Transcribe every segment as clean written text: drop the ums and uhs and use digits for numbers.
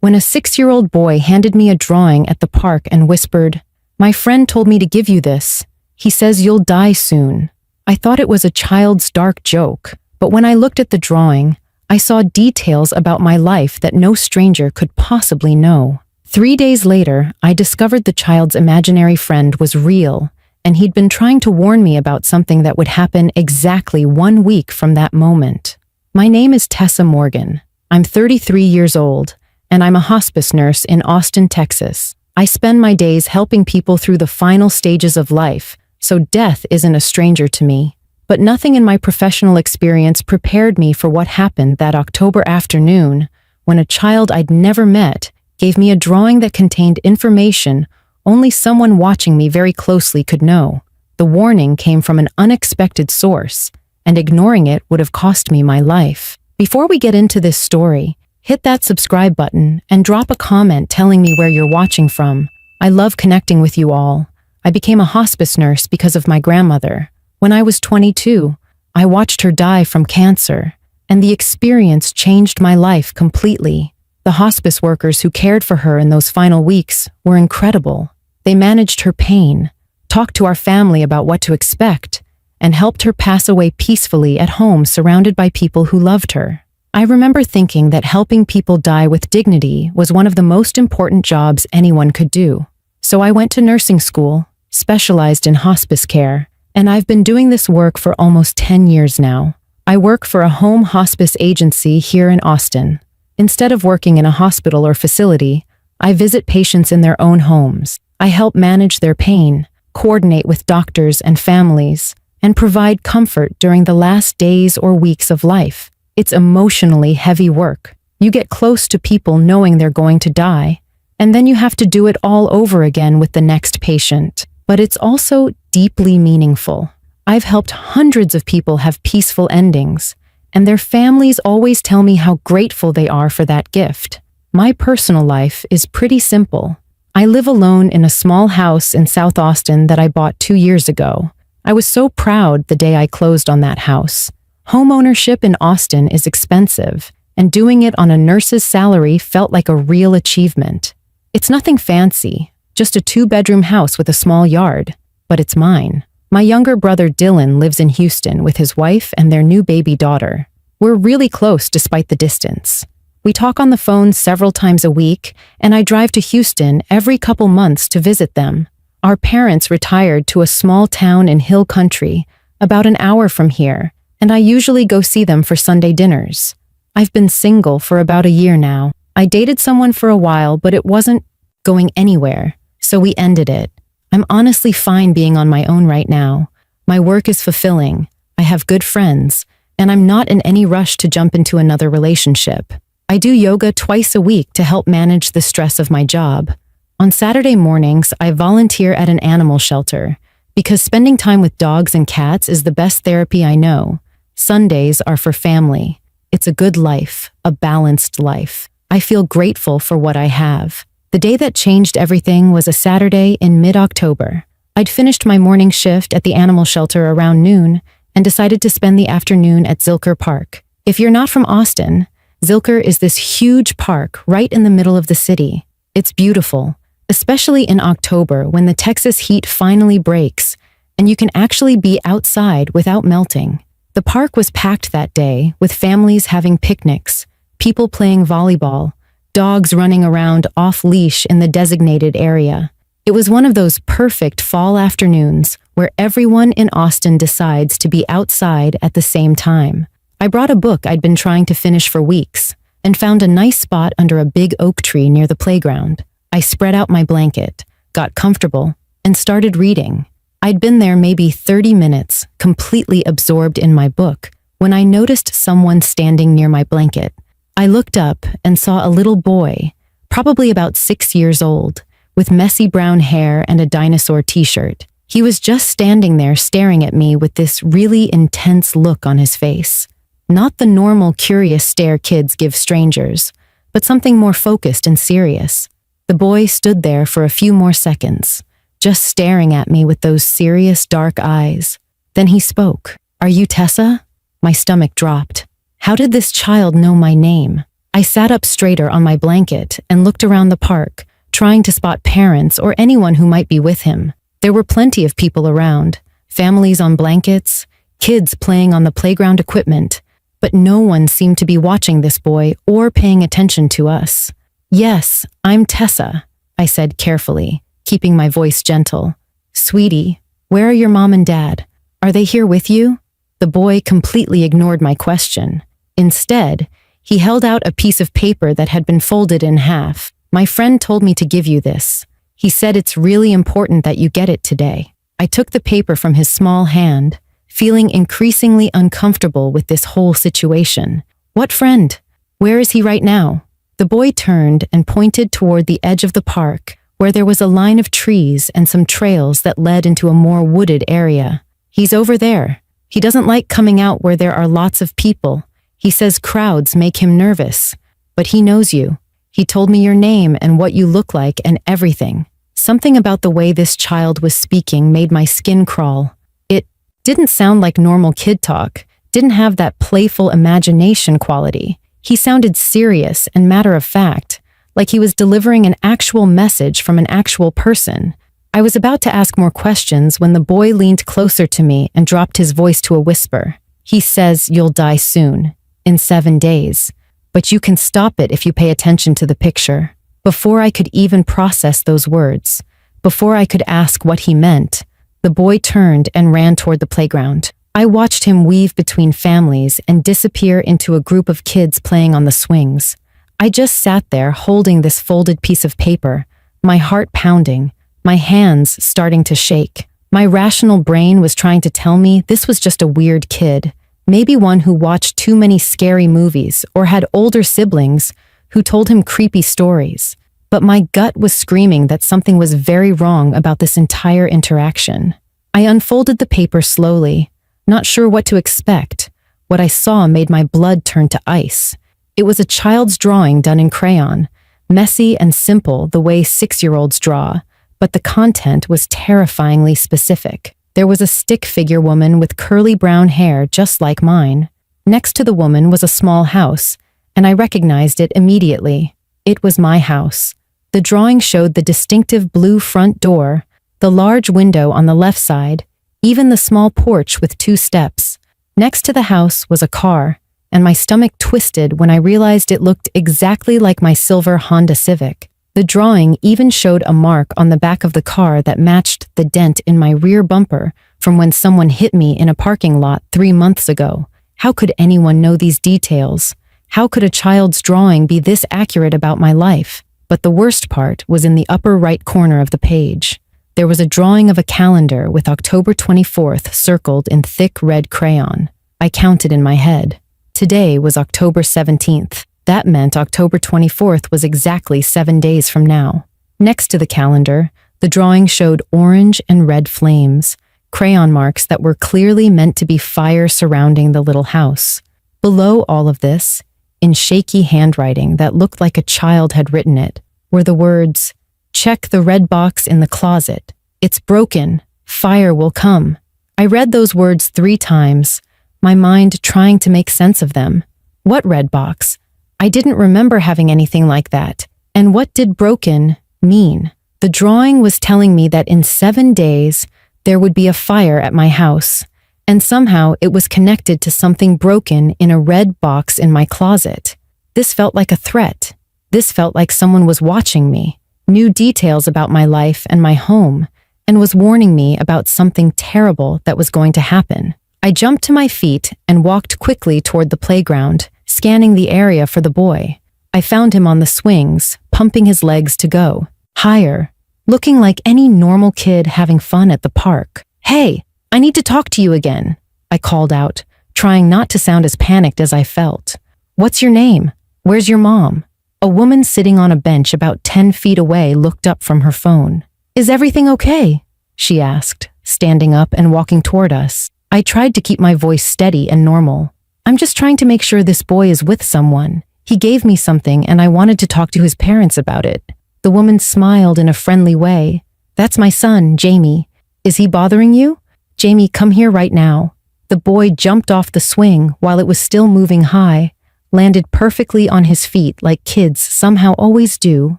when a 6-year-old boy handed me a drawing at the park and whispered, "My friend told me to give you this. He says you'll die soon." I thought it was a child's dark joke, but when I looked at the drawing, I saw details about my life that no stranger could possibly know. 3 days later, I discovered the child's imaginary friend was real, and he'd been trying to warn me about something that would happen exactly 1 week from that moment. My name is Tessa Morgan. I'm 33 years old, and I'm a hospice nurse in Austin, Texas. I spend my days helping people through the final stages of life, so death isn't a stranger to me. But nothing in my professional experience prepared me for what happened that October afternoon when a child I'd never met gave me a drawing that contained information only someone watching me very closely could know. The warning came from an unexpected source, and ignoring it would have cost me my life. Before we get into this story, hit that subscribe button and drop a comment telling me where you're watching from. I love connecting with you all. I became a hospice nurse because of my grandmother. When I was 22, I watched her die from cancer, and the experience changed my life completely. The hospice workers who cared for her in those final weeks were incredible. They managed her pain, talked to our family about what to expect, and helped her pass away peacefully at home surrounded by people who loved her. I remember thinking that helping people die with dignity was one of the most important jobs anyone could do. So I went to nursing school, specialized in hospice care, and I've been doing this work for almost 10 years now. I work for a home hospice agency here in Austin. Instead of working in a hospital or facility, I visit patients in their own homes. I help manage their pain, coordinate with doctors and families, and provide comfort during the last days or weeks of life. It's emotionally heavy work. You get close to people knowing they're going to die, and then you have to do it all over again with the next patient. But it's also deeply meaningful. I've helped hundreds of people have peaceful endings, and their families always tell me how grateful they are for that gift. My personal life is pretty simple. I live alone in a small house in South Austin that I bought 2 years ago. I was so proud the day I closed on that house. Homeownership in Austin is expensive, and doing it on a nurse's salary felt like a real achievement. It's nothing fancy, just a 2-bedroom house with a small yard, but it's mine. My younger brother Dylan lives in Houston with his wife and their new baby daughter. We're really close despite the distance. We talk on the phone several times a week, and I drive to Houston every couple months to visit them. Our parents retired to a small town in Hill Country, about an hour from here, and I usually go see them for Sunday dinners. I've been single for about a year now. I dated someone for a while, but it wasn't going anywhere, so we ended it. I'm honestly fine being on my own right now. My work is fulfilling, I have good friends, and I'm not in any rush to jump into another relationship. I do yoga twice a week to help manage the stress of my job. On Saturday mornings, I volunteer at an animal shelter, because spending time with dogs and cats is the best therapy I know. Sundays are for family. It's a good life, a balanced life. I feel grateful for what I have. The day that changed everything was a Saturday in mid-October. I'd finished my morning shift at the animal shelter around noon and decided to spend the afternoon at Zilker Park. If you're not from Austin, Zilker is this huge park right in the middle of the city. It's beautiful, especially in October when the Texas heat finally breaks and you can actually be outside without melting. The park was packed that day with families having picnics, people playing volleyball, dogs running around off-leash in the designated area. It was one of those perfect fall afternoons where everyone in Austin decides to be outside at the same time. I brought a book I'd been trying to finish for weeks and found a nice spot under a big oak tree near the playground. I spread out my blanket, got comfortable, and started reading. I'd been there maybe 30 minutes, completely absorbed in my book, when I noticed someone standing near my blanket. I looked up and saw a little boy, probably about 6 years old, with messy brown hair and a dinosaur t-shirt. He was just standing there staring at me with this really intense look on his face. Not the normal curious stare kids give strangers, but something more focused and serious. The boy stood there for a few more seconds, just staring at me with those serious dark eyes. Then he spoke. "Are you Tessa?" My stomach dropped. How did this child know my name? I sat up straighter on my blanket and looked around the park, trying to spot parents or anyone who might be with him. There were plenty of people around, families on blankets, kids playing on the playground equipment, but no one seemed to be watching this boy or paying attention to us. "Yes, I'm Tessa," I said carefully, keeping my voice gentle. "Sweetie, where are your mom and dad? Are they here with you?" The boy completely ignored my question. Instead, he held out a piece of paper that had been folded in half. "My friend told me to give you this. He said it's really important that you get it today." I took the paper from his small hand, feeling increasingly uncomfortable with this whole situation. "What friend? Where is he right now?" The boy turned and pointed toward the edge of the park, where there was a line of trees and some trails that led into a more wooded area. "He's over there. He doesn't like coming out where there are lots of people. He says crowds make him nervous. But he knows you. He told me your name and what you look like and everything." Something about the way this child was speaking made my skin crawl. It didn't sound like normal kid talk, didn't have that playful imagination quality. He sounded serious and matter-of-fact, like he was delivering an actual message from an actual person. I was about to ask more questions when the boy leaned closer to me and dropped his voice to a whisper. "He says you'll die soon, in 7 days, but you can stop it if you pay attention to the picture." Before I could even process those words, before I could ask what he meant, the boy turned and ran toward the playground. I watched him weave between families and disappear into a group of kids playing on the swings. I just sat there holding this folded piece of paper, my heart pounding, my hands starting to shake. My rational brain was trying to tell me this was just a weird kid, maybe one who watched too many scary movies or had older siblings who told him creepy stories. But my gut was screaming that something was very wrong about this entire interaction. I unfolded the paper slowly, not sure what to expect. What I saw made my blood turn to ice. It was a child's drawing done in crayon, messy and simple the way 6-year-olds draw, but the content was terrifyingly specific. There was a stick figure woman with curly brown hair just like mine. Next to the woman was a small house, and I recognized it immediately. It was my house. The drawing showed the distinctive blue front door, the large window on the left side, even the small porch with 2 steps. Next to the house was a car, and my stomach twisted when I realized it looked exactly like my silver Honda Civic. The drawing even showed a mark on the back of the car that matched the dent in my rear bumper from when someone hit me in a parking lot 3 months ago. How could anyone know these details? How could a child's drawing be this accurate about my life? But the worst part was in the upper right corner of the page. There was a drawing of a calendar with October 24th circled in thick red crayon. I counted in my head. Today was October 17th. That meant October 24th was exactly 7 days from now. Next to the calendar, the drawing showed orange and red flames, crayon marks that were clearly meant to be fire surrounding the little house. Below all of this, in shaky handwriting that looked like a child had written it, were the words, "Check the red box in the closet. It's broken. Fire will come." I read those words 3 times, my mind trying to make sense of them. What red box? I didn't remember having anything like that. And what did broken mean? The drawing was telling me that in 7 days, there would be a fire at my house, and somehow it was connected to something broken in a red box in my closet. This felt like a threat. This felt like someone was watching me, knew details about my life and my home, and was warning me about something terrible that was going to happen. I jumped to my feet and walked quickly toward the playground, scanning the area for the boy. I found him on the swings, pumping his legs to go. Higher, looking like any normal kid having fun at the park. "Hey, I need to talk to you again," I called out, trying not to sound as panicked as I felt. "What's your name? Where's your mom?" A woman sitting on a bench about 10 feet away looked up from her phone. "Is everything okay?" she asked, standing up and walking toward us. I tried to keep my voice steady and normal. "I'm just trying to make sure this boy is with someone. He gave me something and I wanted to talk to his parents about it." The woman smiled in a friendly way. "That's my son, Jamie. Is he bothering you? Jamie, come here right now." The boy jumped off the swing while it was still moving high. landed perfectly on his feet like kids somehow always do,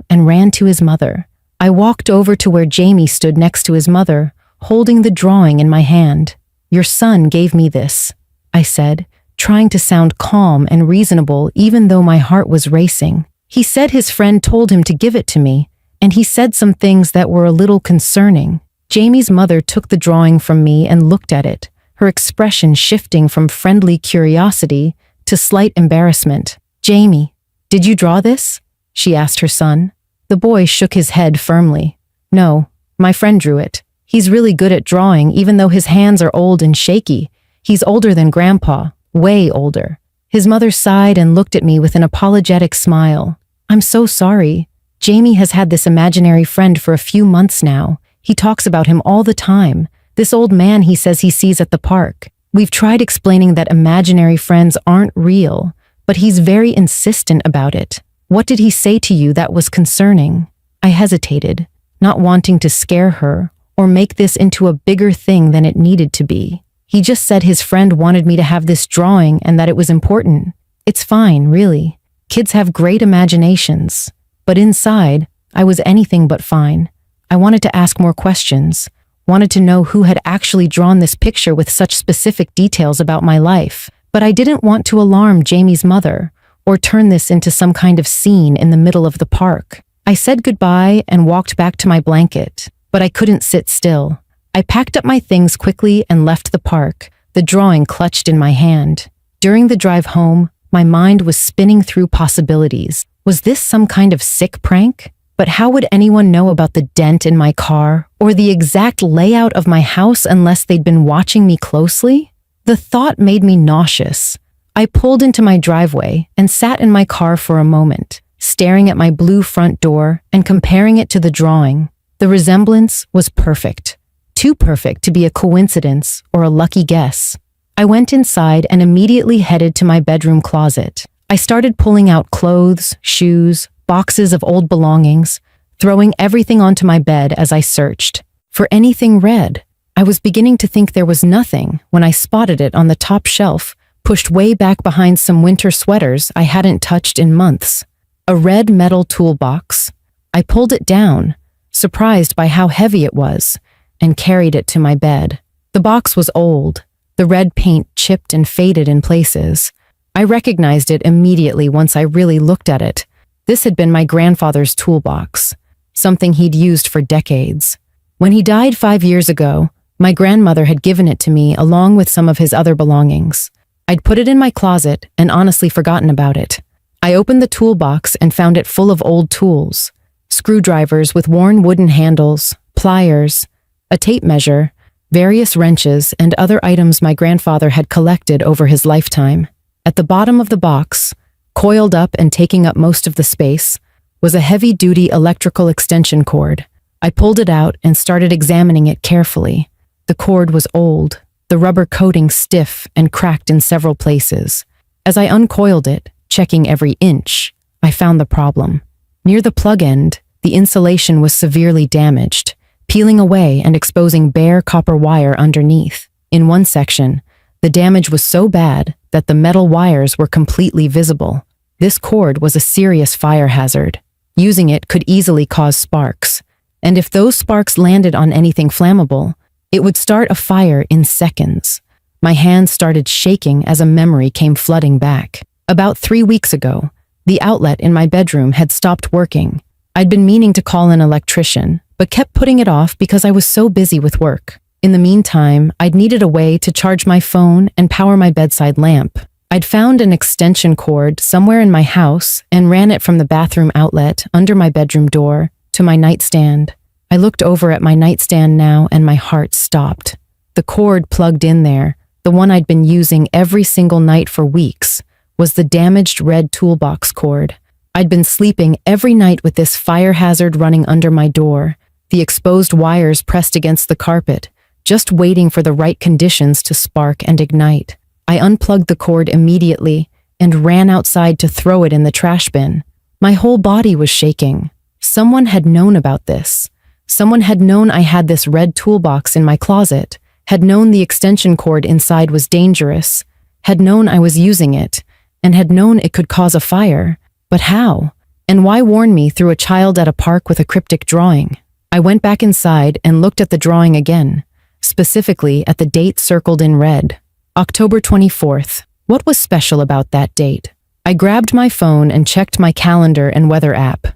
and ran to his mother. I walked over to where Jamie stood next to his mother, holding the drawing in my hand. "Your son gave me this," I said, trying to sound calm and reasonable even though my heart was racing. "He said his friend told him to give it to me, and he said some things that were a little concerning." Jamie's mother took the drawing from me and looked at it, her expression shifting from friendly curiosity to slight embarrassment. "Jamie, did you draw this?" she asked her son. The boy shook his head firmly. "No, my friend drew it. He's really good at drawing even though his hands are old and shaky. He's older than Grandpa, way older." His mother sighed and looked at me with an apologetic smile. "I'm so sorry. Jamie has had this imaginary friend for a few months now. He talks about him all the time. This old man he says he sees at the park. We've tried explaining that imaginary friends aren't real, but he's very insistent about it. What did he say to you that was concerning?" I hesitated, not wanting to scare her or make this into a bigger thing than it needed to be. "He just said his friend wanted me to have this drawing and that it was important. It's fine, really. Kids have great imaginations." But inside, I was anything but fine. I wanted to ask more questions, wanted to know who had actually drawn this picture with such specific details about my life, but I didn't want to alarm Jamie's mother or turn this into some kind of scene in the middle of the park. I said goodbye and walked back to my blanket, but I couldn't sit still. I packed up my things quickly and left the park, the drawing clutched in my hand. During the drive home, my mind was spinning through possibilities. Was this some kind of sick prank? But how would anyone know about the dent in my car or the exact layout of my house unless they'd been watching me closely? The thought made me nauseous. I pulled into my driveway and sat in my car for a moment, staring at my blue front door and comparing it to the drawing. The resemblance was perfect. Too perfect to be a coincidence or a lucky guess. I went inside and immediately headed to my bedroom closet. I started pulling out clothes, shoes, boxes of old belongings, throwing everything onto my bed as I searched for anything red. I was beginning to think there was nothing when I spotted it on the top shelf, pushed way back behind some winter sweaters I hadn't touched in months. A red metal toolbox. I pulled it down, surprised by how heavy it was, and carried it to my bed. The box was old, the red paint chipped and faded in places. I recognized it immediately once I really looked at it. This had been my grandfather's toolbox, something he'd used for decades. When he died 5 years ago, my grandmother had given it to me along with some of his other belongings. I'd put it in my closet and honestly forgotten about it. I opened the toolbox and found it full of old tools, screwdrivers with worn wooden handles, pliers, a tape measure, various wrenches, and other items my grandfather had collected over his lifetime. At the bottom of the box, coiled up and taking up most of the space, was a heavy-duty electrical extension cord. I pulled it out and started examining it carefully. The cord was old, the rubber coating stiff and cracked in several places. As I uncoiled it, checking every inch, I found the problem. Near the plug end, the insulation was severely damaged, peeling away and exposing bare copper wire underneath. In one section, the damage was so bad that the metal wires were completely visible. This cord was a serious fire hazard. Using it could easily cause sparks, and if those sparks landed on anything flammable, it would start a fire in seconds. My hands started shaking as a memory came flooding back. About 3 weeks ago, the outlet in my bedroom had stopped working. I'd been meaning to call an electrician, but kept putting it off because I was so busy with work. In the meantime, I'd needed a way to charge my phone and power my bedside lamp. I'd found an extension cord somewhere in my house and ran it from the bathroom outlet under my bedroom door to my nightstand. I looked over at my nightstand now and my heart stopped. The cord plugged in there, the one I'd been using every single night for weeks, was the damaged red toolbox cord. I'd been sleeping every night with this fire hazard running under my door, the exposed wires pressed against the carpet, just waiting for the right conditions to spark and ignite. I unplugged the cord immediately and ran outside to throw it in the trash bin. My whole body was shaking. Someone had known about this. Someone had known I had this red toolbox in my closet, had known the extension cord inside was dangerous, had known I was using it, and had known it could cause a fire. But how? And why warn me through a child at a park with a cryptic drawing? I went back inside and looked at the drawing again, specifically at the date circled in red. October 24th. What was special about that date? I grabbed my phone and checked my calendar and weather app.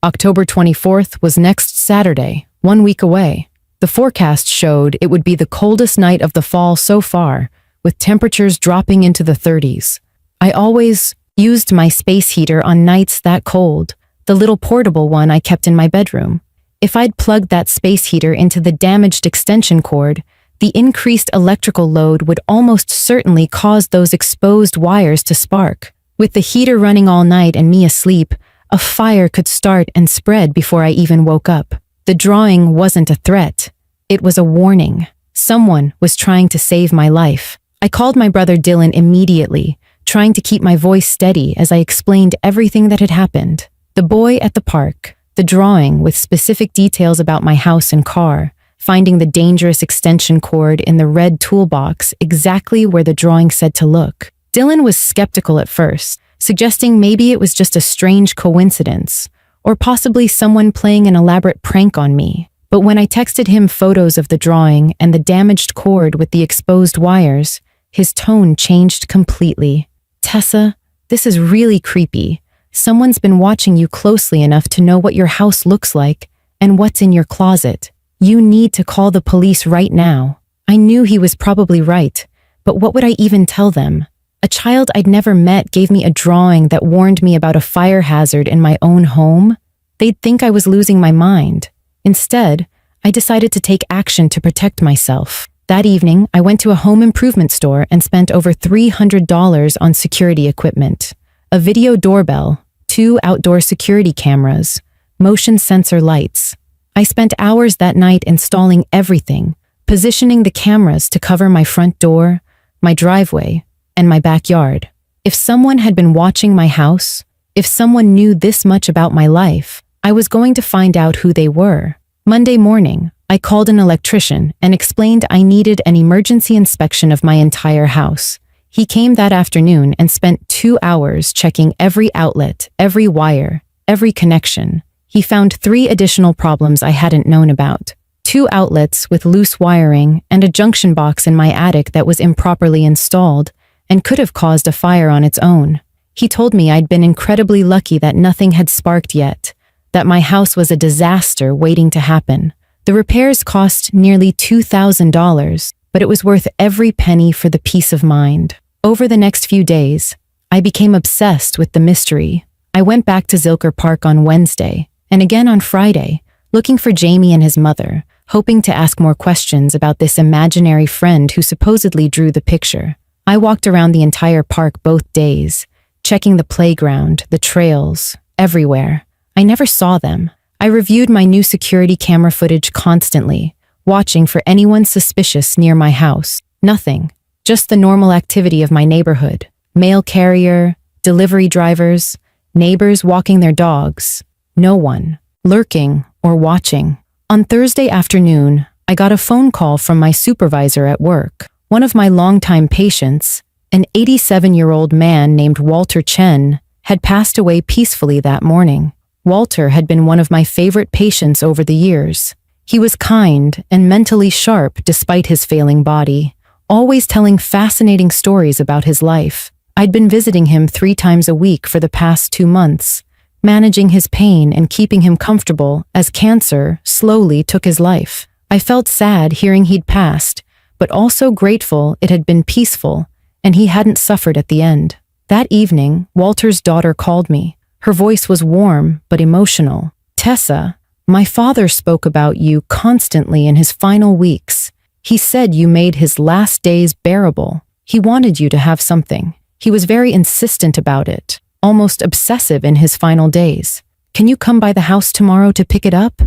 October 24th was next Saturday, 1 week away. The forecast showed it would be the coldest night of the fall so far, with temperatures dropping into the 30s. I always used my space heater on nights that cold, the little portable one I kept in my bedroom. If I'd plugged that space heater into the damaged extension cord, the increased electrical load would almost certainly cause those exposed wires to spark. With the heater running all night and me asleep, a fire could start and spread before I even woke up. The drawing wasn't a threat. It was a warning. Someone was trying to save my life. I called my brother Dylan immediately, trying to keep my voice steady as I explained everything that had happened. The boy at the park, the drawing with specific details about my house and car, finding the dangerous extension cord in the red toolbox exactly where the drawing said to look. Dylan was skeptical at first, suggesting maybe it was just a strange coincidence, or possibly someone playing an elaborate prank on me. But when I texted him photos of the drawing and the damaged cord with the exposed wires, his tone changed completely. Tessa, this is really creepy. Someone's been watching you closely enough to know what your house looks like and what's in your closet. You need to call the police right now. I knew he was probably right, but what would I even tell them? A child I'd never met gave me a drawing that warned me about a fire hazard in my own home. They'd think I was losing my mind. Instead, I decided to take action to protect myself. That evening, I went to a home improvement store and spent over $300 on security equipment. A video doorbell, 2 outdoor security cameras, motion sensor lights. I spent hours that night installing everything, positioning the cameras to cover my front door, my driveway, and my backyard. If someone had been watching my house, if someone knew this much about my life, I was going to find out who they were. Monday morning, I called an electrician and explained I needed an emergency inspection of my entire house. He came that afternoon and spent 2 hours checking every outlet, every wire, every connection. He found 3 additional problems I hadn't known about. 2 outlets with loose wiring and a junction box in my attic that was improperly installed and could have caused a fire on its own. He told me I'd been incredibly lucky that nothing had sparked yet, that my house was a disaster waiting to happen. The repairs cost nearly $2,000, but it was worth every penny for the peace of mind. Over the next few days, I became obsessed with the mystery. I went back to Zilker Park on Wednesday, and again on Friday, looking for Jamie and his mother, hoping to ask more questions about this imaginary friend who supposedly drew the picture. I walked around the entire park both days, checking the playground, the trails, everywhere. I never saw them. I reviewed my new security camera footage constantly, watching for anyone suspicious near my house. Nothing, just the normal activity of my neighborhood. Mail carrier, delivery drivers, neighbors walking their dogs. No one, lurking or watching. On Thursday afternoon, I got a phone call from my supervisor at work. One of my longtime patients, an 87-year-old man named Walter Chen, had passed away peacefully that morning. Walter had been one of my favorite patients over the years. He was kind and mentally sharp despite his failing body, always telling fascinating stories about his life. I'd been visiting him 3 times a week for the past 2 months, managing his pain and keeping him comfortable as cancer slowly took his life. I felt sad hearing he'd passed, but also grateful it had been peaceful and he hadn't suffered at the end. That evening, Walter's daughter called me. Her voice was warm but emotional. "Tessa, my father spoke about you constantly in his final weeks. He said you made his last days bearable. He wanted you to have something. He was very insistent about it, almost obsessive in his final days. Can you come by the house tomorrow to pick it up?"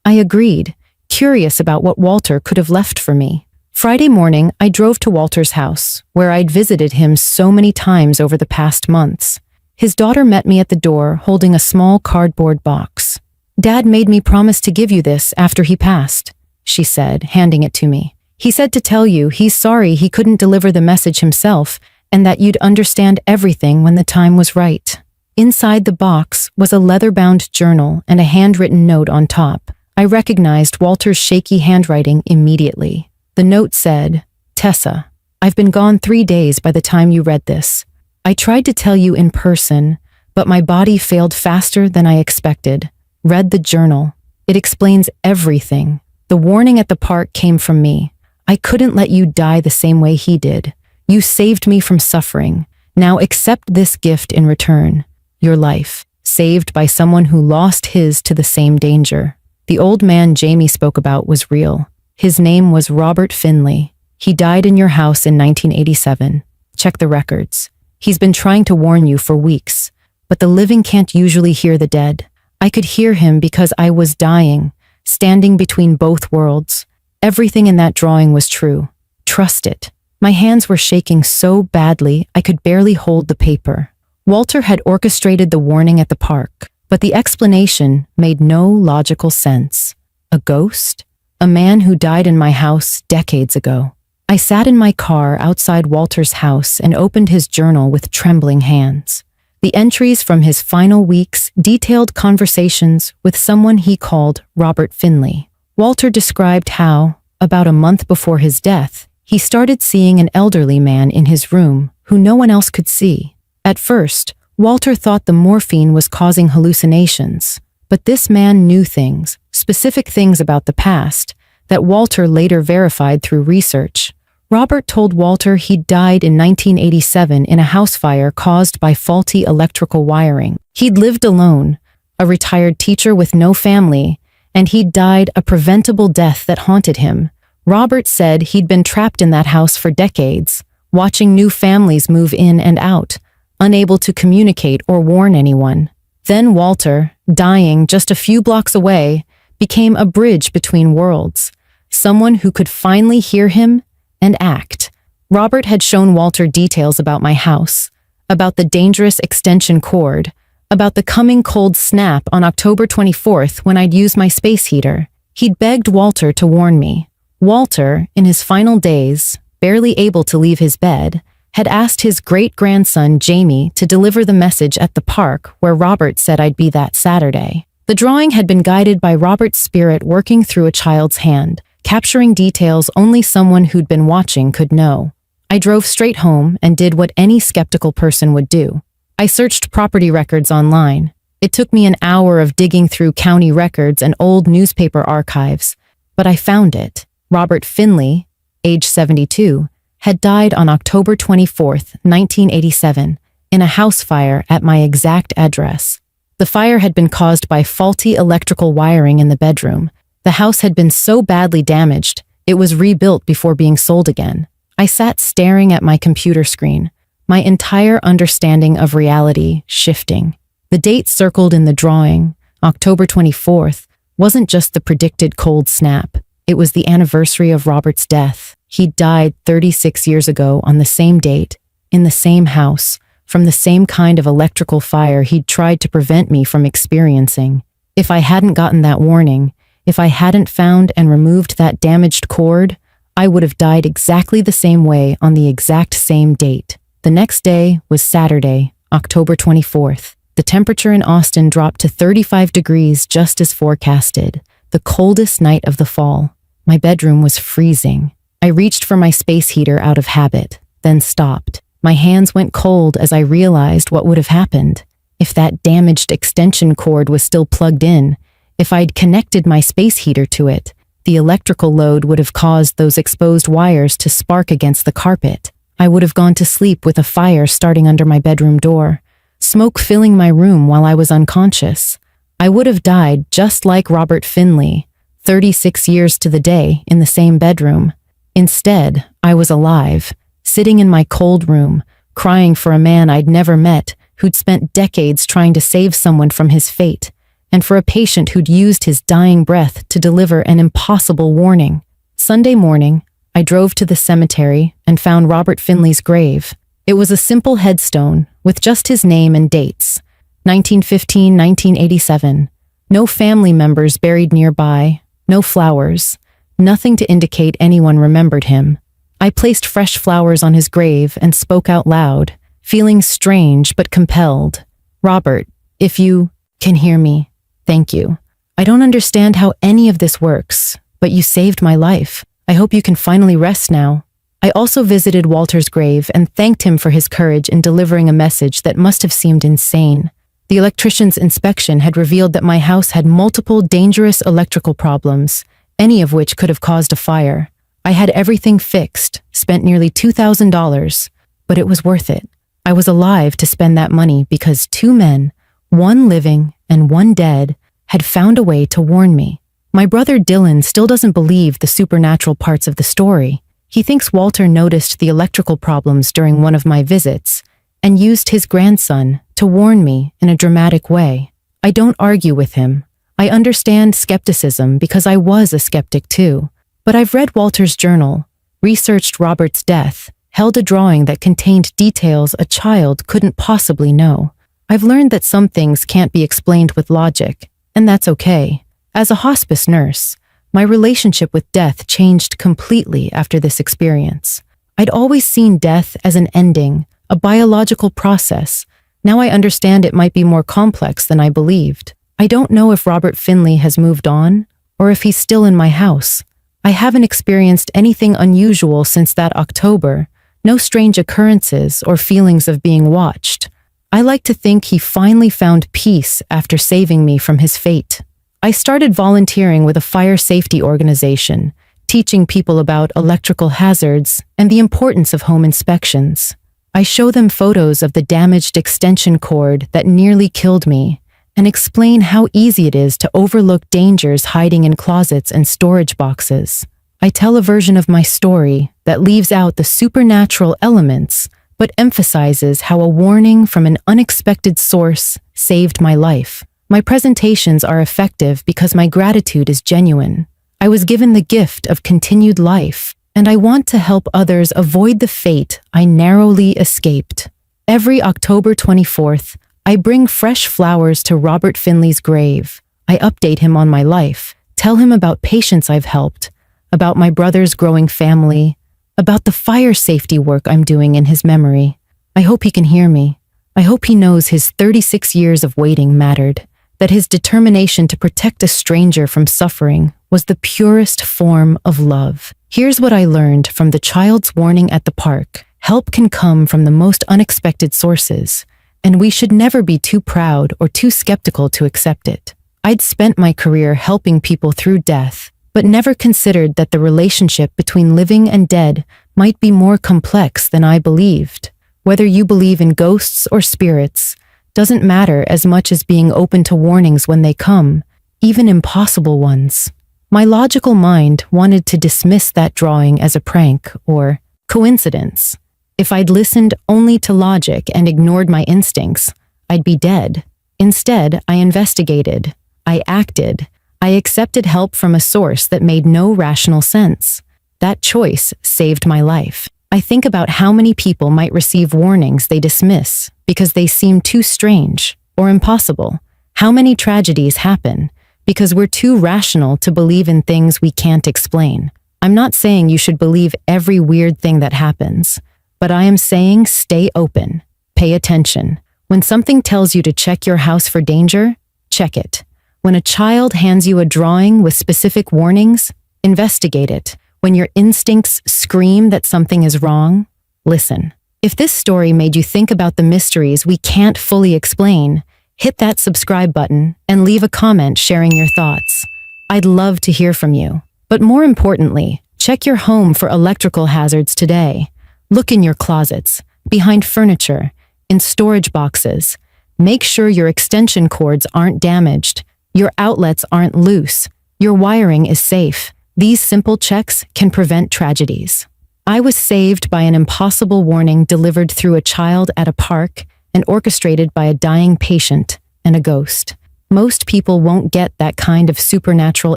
I agreed, curious about what Walter could have left for me. Friday morning, I drove to Walter's house, where I'd visited him so many times over the past months. His daughter met me at the door holding a small cardboard box. "Dad made me promise to give you this after he passed," she said, handing it to me. "He said to tell you he's sorry he couldn't deliver the message himself and that you'd understand everything when the time was right. Inside the box was a leather-bound journal and a handwritten note on top. I recognized Walter's shaky handwriting immediately. The note said, "Tessa, I've been gone 3 days by the time you read this. I tried to tell you in person, but my body failed faster than I expected. Read the journal. It explains everything. The warning at the park came from me. I couldn't let you die the same way he did. You saved me from suffering. Now accept this gift in return. Your life, saved by someone who lost his to the same danger." The old man Jamie spoke about was real. His name was Robert Finley. He died in your house in 1987. Check the records. He's been trying to warn you for weeks, but the living can't usually hear the dead. I could hear him because I was dying, standing between both worlds. Everything in that drawing was true. Trust it. My hands were shaking so badly I could barely hold the paper. Walter had orchestrated the warning at the park, but the explanation made no logical sense. A ghost? A man who died in my house decades ago. I sat in my car outside Walter's house and opened his journal with trembling hands. The entries from his final weeks detailed conversations with someone he called Robert Finley. Walter described how, about a month before his death, he started seeing an elderly man in his room who no one else could see. At first, Walter thought the morphine was causing hallucinations, but this man knew things, specific things about the past, that Walter later verified through research. Robert told Walter he'd died in 1987 in a house fire caused by faulty electrical wiring. He'd lived alone, a retired teacher with no family, and he'd died a preventable death that haunted him. Robert said he'd been trapped in that house for decades, watching new families move in and out, unable to communicate or warn anyone. Then Walter, dying just a few blocks away, became a bridge between worlds, someone who could finally hear him and act. Robert had shown Walter details about my house, about the dangerous extension cord, about the coming cold snap on October 24th when I'd use my space heater. He'd begged Walter to warn me. Walter, in his final days, barely able to leave his bed, had asked his great-grandson Jamie to deliver the message at the park where Robert said I'd be that Saturday. The drawing had been guided by Robert's spirit working through a child's hand, capturing details only someone who'd been watching could know. I drove straight home and did what any skeptical person would do. I searched property records online. It took me an hour of digging through county records and old newspaper archives, but I found it. Robert Finley, age 72, had died on October 24th, 1987, in a house fire at my exact address. The fire had been caused by faulty electrical wiring in the bedroom. The house had been so badly damaged, it was rebuilt before being sold again. I sat staring at my computer screen, my entire understanding of reality shifting. The date circled in the drawing, October 24th, wasn't just the predicted cold snap. It was the anniversary of Robert's death. He died 36 years ago on the same date, in the same house, from the same kind of electrical fire he'd tried to prevent me from experiencing. If I hadn't gotten that warning, if I hadn't found and removed that damaged cord, I would have died exactly the same way on the exact same date. The next day was Saturday, October 24th. The temperature in Austin dropped to 35 degrees just as forecasted, the coldest night of the fall. My bedroom was freezing. I reached for my space heater out of habit, then stopped. My hands went cold as I realized what would have happened. If that damaged extension cord was still plugged in, if I'd connected my space heater to it, the electrical load would have caused those exposed wires to spark against the carpet. I would have gone to sleep with a fire starting under my bedroom door, smoke filling my room while I was unconscious. I would have died just like Robert Finley, 36 years to the day in the same bedroom. Instead, I was alive, sitting in my cold room, crying for a man I'd never met who'd spent decades trying to save someone from his fate, and for a patient who'd used his dying breath to deliver an impossible warning. Sunday morning, I drove to the cemetery and found Robert Finley's grave. It was a simple headstone with just his name and dates, 1915-1987. No family members buried nearby, no flowers, nothing to indicate anyone remembered him. I placed fresh flowers on his grave and spoke out loud, feeling strange but compelled. Robert, if you can hear me, thank you. I don't understand how any of this works, but you saved my life. I hope you can finally rest now. I also visited Walter's grave and thanked him for his courage in delivering a message that must have seemed insane. The electrician's inspection had revealed that my house had multiple dangerous electrical problems, any of which could have caused a fire. I had everything fixed, spent nearly $2,000, but it was worth it. I was alive to spend that money because two men, one living and one dead, had found a way to warn me. My brother Dylan still doesn't believe the supernatural parts of the story. He thinks Walter noticed the electrical problems during one of my visits and used his grandson to warn me in a dramatic way. I don't argue with him. I understand skepticism because I was a skeptic too. But I've read Walter's journal, researched Robert's death, held a drawing that contained details a child couldn't possibly know. I've learned that some things can't be explained with logic, and that's okay. As a hospice nurse, my relationship with death changed completely after this experience. I'd always seen death as an ending, a biological process. Now I understand it might be more complex than I believed. I don't know if Robert Finley has moved on, or if he's still in my house. I haven't experienced anything unusual since that October, no strange occurrences or feelings of being watched. I like to think he finally found peace after saving me from his fate. I started volunteering with a fire safety organization, teaching people about electrical hazards and the importance of home inspections. I show them photos of the damaged extension cord that nearly killed me and explain how easy it is to overlook dangers hiding in closets and storage boxes. I tell a version of my story that leaves out the supernatural elements but emphasizes how a warning from an unexpected source saved my life. My presentations are effective because my gratitude is genuine. I was given the gift of continued life, and I want to help others avoid the fate I narrowly escaped. Every October 24th, I bring fresh flowers to Robert Finley's grave. I update him on my life, tell him about patients I've helped, about my brother's growing family, about the fire safety work I'm doing in his memory. I hope he can hear me. I hope he knows his 36 years of waiting mattered, that his determination to protect a stranger from suffering was the purest form of love. Here's what I learned from the child's warning at the park. Help can come from the most unexpected sources, and we should never be too proud or too skeptical to accept it. I'd spent my career helping people through death, but never considered that the relationship between living and dead might be more complex than I believed. Whether you believe in ghosts or spirits doesn't matter as much as being open to warnings when they come, even impossible ones. My logical mind wanted to dismiss that drawing as a prank or coincidence. If I'd listened only to logic and ignored my instincts, I'd be dead. Instead, I investigated. I acted. I accepted help from a source that made no rational sense. That choice saved my life. I think about how many people might receive warnings they dismiss because they seem too strange or impossible. How many tragedies happen because we're too rational to believe in things we can't explain. I'm not saying you should believe every weird thing that happens, but I am saying stay open, pay attention. When something tells you to check your house for danger, check it. When a child hands you a drawing with specific warnings, investigate it. When your instincts scream that something is wrong, listen. If this story made you think about the mysteries we can't fully explain, hit that subscribe button and leave a comment sharing your thoughts. I'd love to hear from you. But more importantly, check your home for electrical hazards today. Look in your closets, behind furniture, in storage boxes. Make sure your extension cords aren't damaged, your outlets aren't loose, your wiring is safe. These simple checks can prevent tragedies. I was saved by an impossible warning delivered through a child at a park and orchestrated by a dying patient and a ghost. Most people won't get that kind of supernatural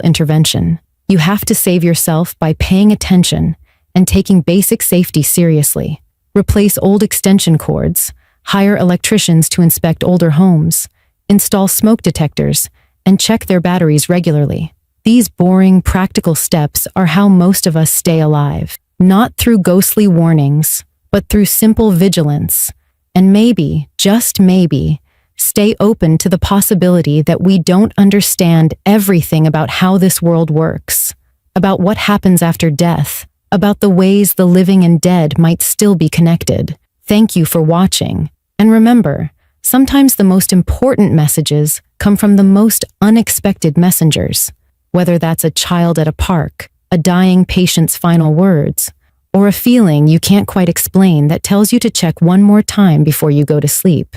intervention. You have to save yourself by paying attention and taking basic safety seriously. Replace old extension cords, hire electricians to inspect older homes, install smoke detectors, and check their batteries regularly. These boring, practical steps are how most of us stay alive. not through ghostly warnings, but through simple vigilance. And maybe, just maybe, stay open to the possibility that we don't understand everything about how this world works, about what happens after death, about the ways the living and dead might still be connected. Thank you for watching. And remember, sometimes the most important messages come from the most unexpected messengers, whether that's a child at a park, a dying patient's final words, or a feeling you can't quite explain that tells you to check one more time before you go to sleep.